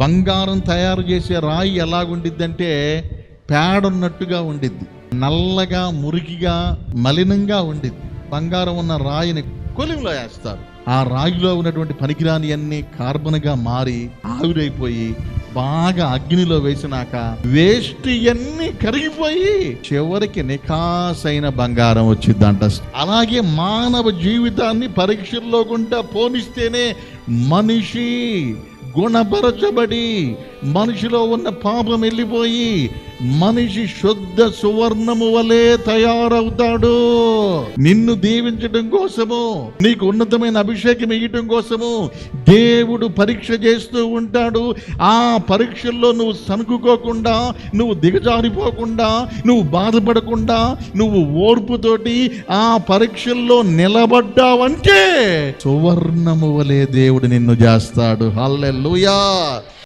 బంగారం తయారు చేసే రాయి ఎలాగుండిద్దంటే పేడున్నట్టుగా ఉండిద్ది, నల్లగా మురికిగా మలినంగా ఉండిద్ది. బంగారం ఉన్న రాయిని కొలిమిలో వేస్తారు. ఆ రాయిలో ఉన్నటువంటి పనికిరాని అన్ని కార్బన్గా మారి ఆవిరైపోయి బాగా అగ్నిలో వేసినాక వేస్ట్ అన్ని కరిగిపోయి చివరికి నికాసైన బంగారం వచ్చిందంట. అలాగే మానవ జీవితాన్ని పరీక్షల్లో గుండా పోనిస్తేనే మనిషి గుణపరచబడి మనిషిలో ఉన్న పాపం వెళ్ళిపోయి మనిషి శుద్ధ సువర్ణము వలె తయారవుతాడు. నిన్ను దీవించడం కోసము, నీకు ఉన్నతమైన అభిషేకం ఇవ్వటం కోసము దేవుడు పరీక్ష చేస్తూ ఉంటాడు. ఆ పరీక్షల్లో నువ్వు సనుకోకుండా, నువ్వు దిగజారిపోకుండా, నువ్వు బాధపడకుండా, నువ్వు ఓర్పుతోటి ఆ పరీక్షల్లో నిలబడ్డావంటే సువర్ణము వలె దేవుడు నిన్ను చేస్తాడు. హల్లెలూయా.